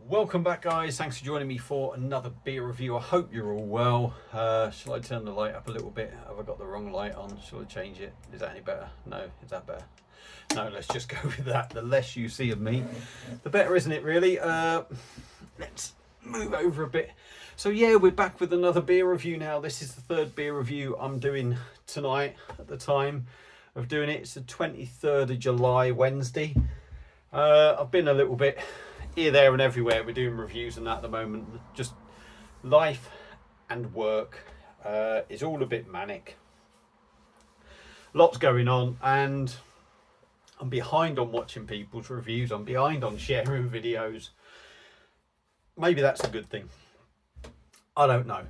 Welcome back, guys. Thanks for joining me for another beer review. I hope you're all well. Shall I turn the light up a little bit? Have I got the wrong light on? Shall I change it? Is that any better? No, is that better? No, let's just go with that. The less you see of me, the better, isn't it, really? Let's move over a bit. So yeah, we're back with another beer review now. This is the third beer review I'm doing tonight at the time of doing it. It's the 23rd of July, Wednesday. I've been a little bit here, there and everywhere. We're doing reviews and that at the moment. Just life and work is all a bit manic. Lots going on and I'm behind on watching people's reviews. I'm behind on sharing videos. Maybe that's a good thing. I don't know.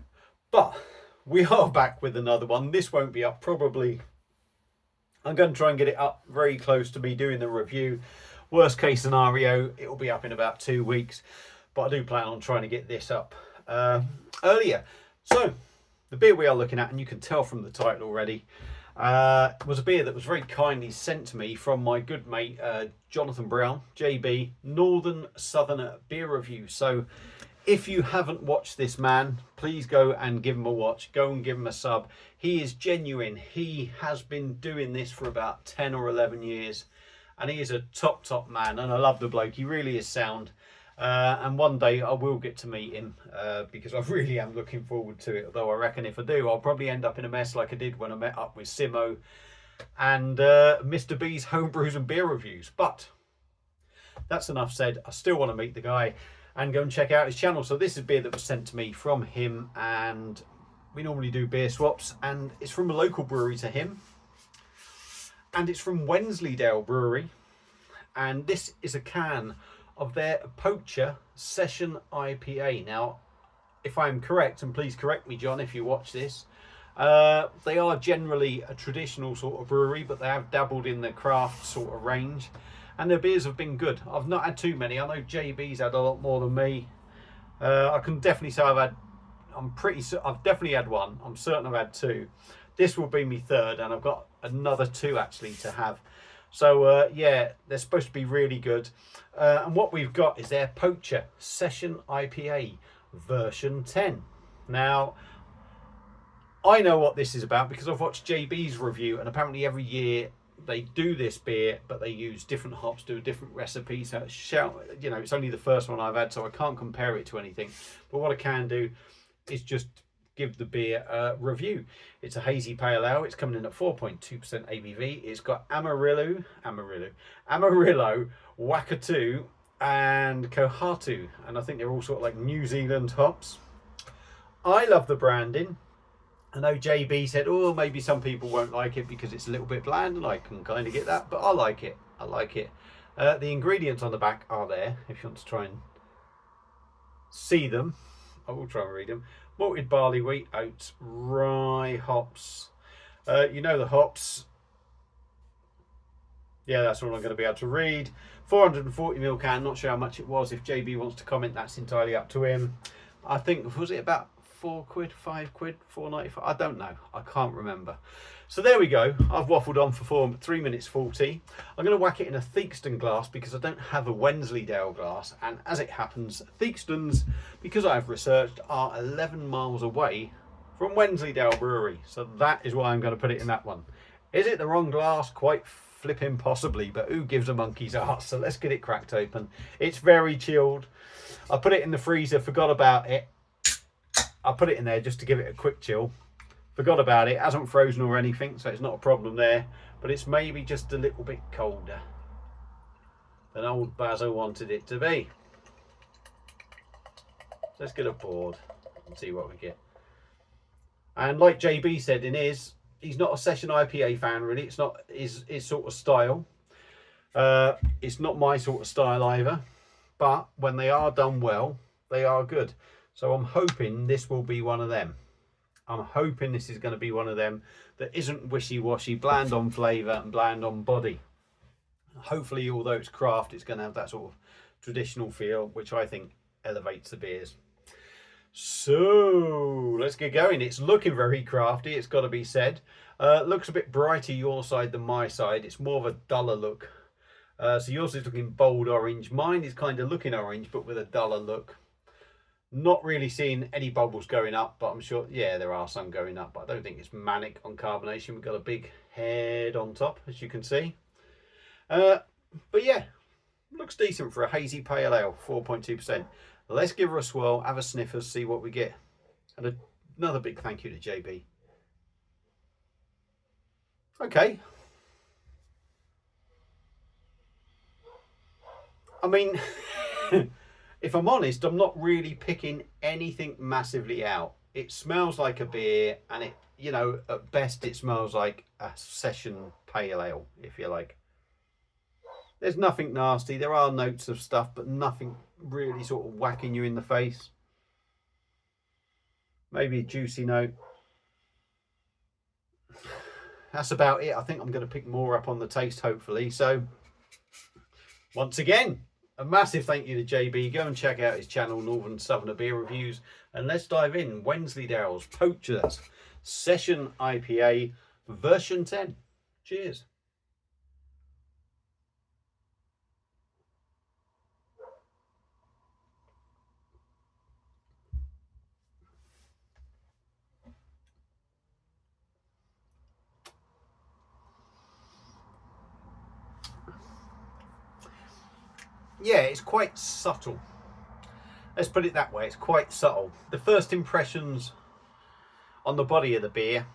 But we are back with another one. This won't be up probably. I'm going to try and get it up very close to me doing the review. Worst case scenario, it will be up in about 2 weeks. But I do plan on trying to get this up earlier. So, the beer we are looking at, and you can tell from the title already, was a beer that was very kindly sent to me from my good mate, Jonathan Brown, JB, Northern Southern Beer Review. So, if you haven't watched this man, please go and give him a watch. Go and give him a sub. He is genuine. He has been doing this for about 10 or 11 years. And he is a top man. And I love the bloke. He really is sound. And one day I will get to meet him because I really am looking forward to it. Although I reckon if I do, I'll probably end up in a mess like I did when I met up with Simo and Mr. B's Homebrews and Beer Reviews. But that's enough said. I still want to meet the guy and go and check out his channel. So this is beer that was sent to me from him, and we normally do beer swaps, and it's from a local brewery to him, and it's from Wensleydale Brewery, and this is a can of their Poacher Session IPA. Now, if I'm correct, and please correct me, John, if you watch this, they are generally a traditional sort of brewery, but they have dabbled in the craft sort of range. And their beers have been good. I've not had too many. I know JB's had a lot more than me. I can definitely say I've definitely had one. I'm certain I've had two. This will be my third, and I've got another two actually to have. So yeah, they're supposed to be really good. And what we've got is their Poacher Session IPA version 10. Now, I know what this is about because I've watched JB's review, and apparently every year they do this beer, but they use different hops, do a different recipe. So it's only the first one I've had, so I can't compare it to anything. But what I can do is just give the beer a review. It's a hazy pale ale. It's coming in at 4.2% ABV. It's got Amarillo, Wakatu, and Kohatu, and I think they're all sort of like New Zealand hops. I love the branding. I know JB said, oh, maybe some people won't like it because it's a little bit bland, and I can kind of get that, but I like it. I like it. The ingredients on the back are there, if you want to try and see them. I will try and read them. Malted barley, wheat, oats, rye, hops. You know the hops. Yeah, that's all I'm going to be able to read. 440ml can, not sure how much it was. If JB wants to comment, that's entirely up to him. I think, was it about £4, £5, £4.95? I don't know. I can't remember. So there we go. I've waffled on for 3 minutes 40. I'm going to whack it in a Theakston glass because I don't have a Wensleydale glass. And as it happens, Theakstons, because I've researched, are 11 miles away from Wensleydale Brewery. So that is why I'm going to put it in that one. Is it the wrong glass? Quite flipping possibly, but who gives a monkey's arse? So let's get it cracked open. It's very chilled. I put it in the freezer, forgot about it. I put it in there just to give it a quick chill. Forgot about it. It hasn't frozen or anything, so it's not a problem there. But it's maybe just a little bit colder than old Basil wanted it to be. Let's get a board and see what we get. And like JB said in his, he's not a session IPA fan really. It's not his sort of style. It's not my sort of style either. But when they are done well, they are good. So I'm hoping this will be one of them. I'm hoping this is going to be one of them that isn't wishy-washy, bland on flavour and bland on body. Hopefully, although it's craft, it's going to have that sort of traditional feel, which I think elevates the beers. So let's get going. It's looking very crafty, it's got to be said. Looks a bit brighter your side than my side. It's more of a duller look So yours is looking bold orange. Mine is kind of looking orange, but with a duller look. Not really seeing any bubbles going up, but I'm sure, yeah, there are some going up, but I don't think it's manic on carbonation. We've got a big head on top, as you can see. But yeah, looks decent for a hazy pale ale, 4.2%. Let's give her a swirl, have a sniffers, see what we get. And another big thank you to JB. Okay. I mean, if I'm honest, I'm not really picking anything massively out. It smells like a beer, and it, you know, at best it smells like a session pale ale, if you like. There's nothing nasty. There are notes of stuff, but nothing really sort of whacking you in the face. Maybe a juicy note. That's about it. I think I'm going to pick more up on the taste, hopefully. So, once again, a massive thank you to JB. Go and check out his channel, Northern Southerner Beer Reviews. And let's dive in. Wensleydale's Poacher's Session IPA version 10. Cheers. Yeah, it's quite subtle. Let's put it that way. It's quite subtle. The first impressions on the body of the beer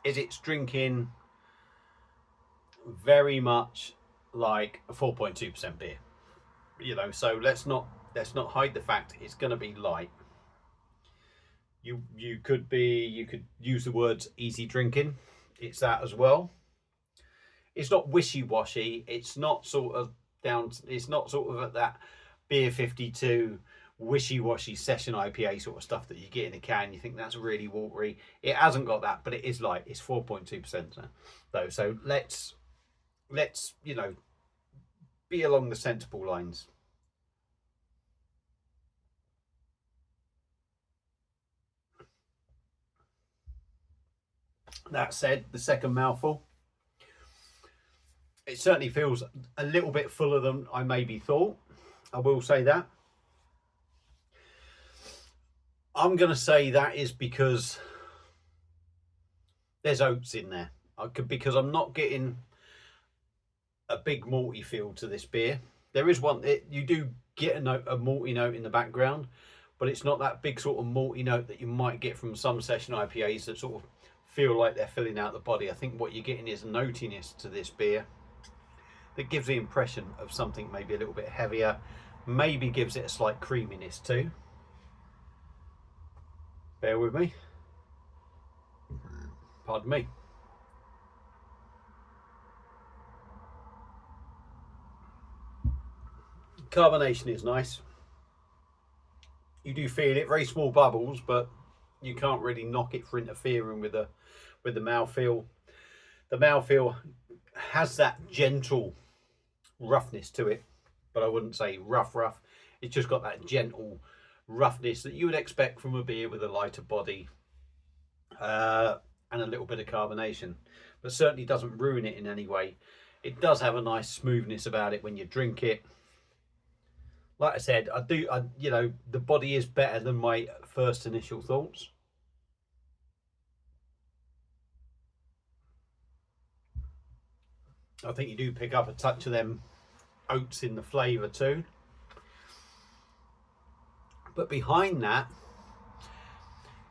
is it's drinking very much like a 4.2% beer. You know, so let's not hide the fact it's going to be light. You could use the words easy drinking. It's that as well. It's not wishy-washy. It's not sort of down. It's not sort of at that beer 52 wishy-washy session IPA sort of stuff that you get in a can. You think that's really watery. It hasn't got that, but it is light. It's 4.2% though. So let's you know, be along the sensible lines. That said, the second mouthful, it certainly feels a little bit fuller than I maybe thought. I will say that. I'm going to say that is because there's oats in there. Because I'm not getting a big malty feel to this beer. There is one, you do get a malty note in the background, but it's not that big sort of malty note that you might get from some session IPAs that sort of feel like they're filling out the body. I think what you're getting is notiness to this beer that gives the impression of something maybe a little bit heavier, maybe gives it a slight creaminess too. Bear with me. Pardon me. Carbonation is nice. You do feel it, very small bubbles, but you can't really knock it for interfering with the mouthfeel. The mouthfeel has that gentle roughness to it, but I wouldn't say rough. It's just got that gentle roughness that you would expect from a beer with a lighter body and a little bit of carbonation, but certainly doesn't ruin it in any way. It does have a nice smoothness about it when you drink it. Like I said, you know, the body is better than my first initial thoughts. I think you do pick up a touch of them oats in the flavour too. But behind that,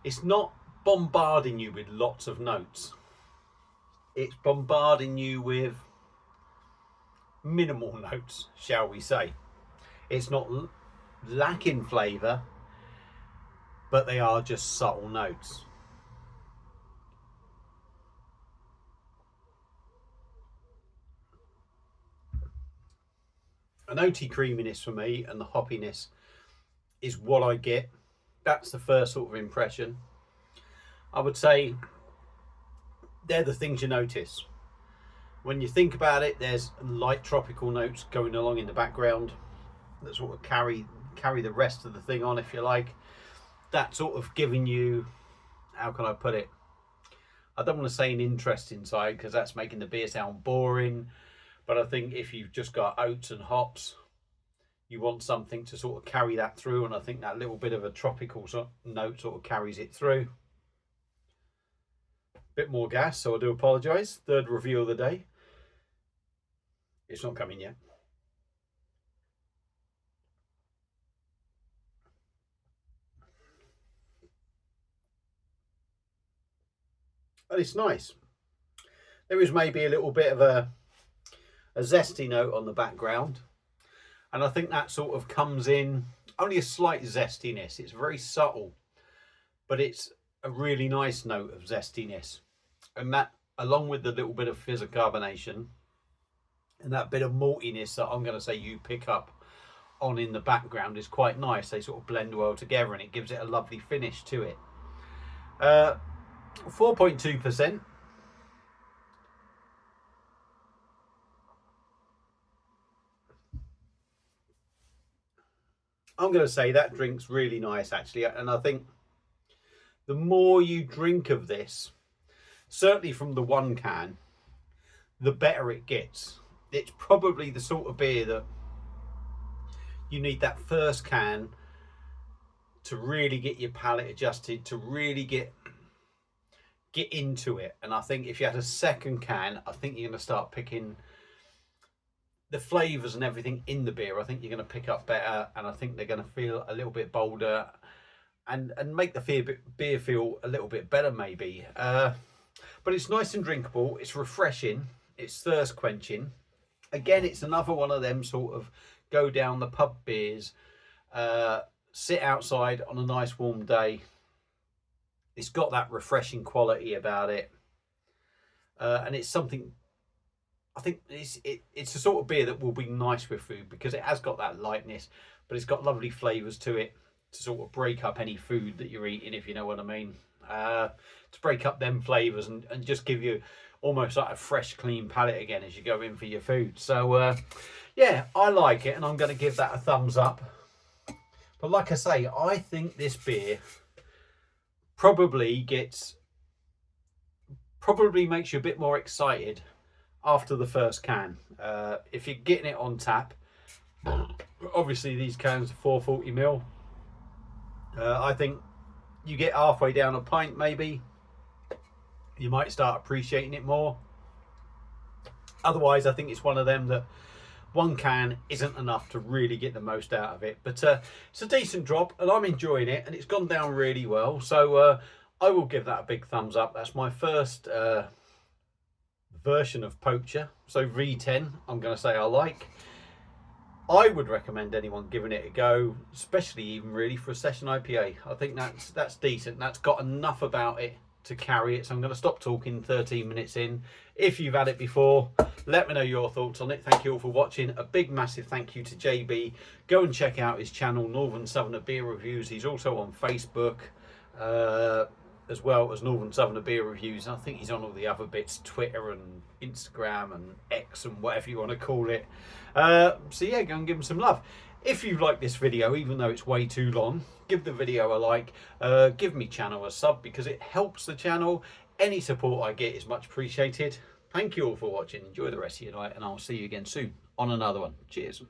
it's not bombarding you with lots of notes. It's bombarding you with minimal notes, shall we say. It's not lacking flavour, but they are just subtle notes. An oaty creaminess for me, and the hoppiness is what I get. That's the first sort of impression. I would say they're the things you notice. When you think about it, there's light tropical notes going along in the background that sort of carry the rest of the thing on, if you like. That sort of giving you, how can I put it? I don't want to say an interest inside, because that's making the beer sound boring, But I think if you've just got oats and hops, you want something to sort of carry that through, and I think that little bit of a tropical note sort of carries it through. Bit more gas, so I do apologise. Third review of the day. It's not coming yet. But it's nice. There is maybe a little bit of a zesty note on the background, and I think that sort of comes in, only a slight zestiness. It's very subtle, but it's a really nice note of zestiness, and that, along with the little bit of fizz carbonation and that bit of maltiness that I'm going to say you pick up on in the background, is quite nice. They sort of blend well together, and it gives it a lovely finish to it. 4.2%. I'm going to say that drink's really nice, actually, and I think the more you drink of this, certainly from the one can, the better it gets. It's probably the sort of beer that you need that first can to really get your palate adjusted, to really get into it. And I think if you had a second can, I think you're going to start picking the flavours and everything in the beer. I think you're going to pick up better, and I think they're going to feel a little bit bolder and make the beer feel a little bit better maybe. But it's nice and drinkable. It's refreshing. It's thirst quenching. Again, it's another one of them sort of go down the pub beers, sit outside on a nice warm day. It's got that refreshing quality about it, and it's something, I think it's a sort of beer that will be nice with food, because it has got that lightness, but it's got lovely flavours to it to sort of break up any food that you're eating, if you know what I mean. To break up them flavours and just give you almost like a fresh, clean palate again as you go in for your food. So yeah, I like it, and I'm going to give that a thumbs up. But like I say, I think this beer probably makes you a bit more excited after the first can. If you're getting it on tap, obviously these cans are 440ml. I think you get halfway down a pint, maybe you might start appreciating it more. Otherwise, I think it's one of them that one can isn't enough to really get the most out of it. But it's a decent drop, and I'm enjoying it, and it's gone down really well. So I will give that a big thumbs up. That's my first version of Poacher. So V10, I'm going to say I like. I would recommend anyone giving it a go, especially even really for a session IPA. I think that's decent. That's got enough about it to carry it. So I'm going to stop talking 13 minutes in. If you've had it before, let me know your thoughts on it. Thank you all for watching. A big massive thank you to JB. Go and check out his channel, Northern Southerner Beer Reviews. He's also on Facebook, as well as Northern Southerner Beer Reviews. I think he's on all the other bits, Twitter and Instagram and X and whatever you want to call it. So yeah, go and give him some love. If you like this video, even though it's way too long, give the video a like, give me channel a sub, because it helps the channel. Any support I get is much appreciated. Thank you all for watching. Enjoy the rest of your night, and I'll see you again soon on another one. Cheers.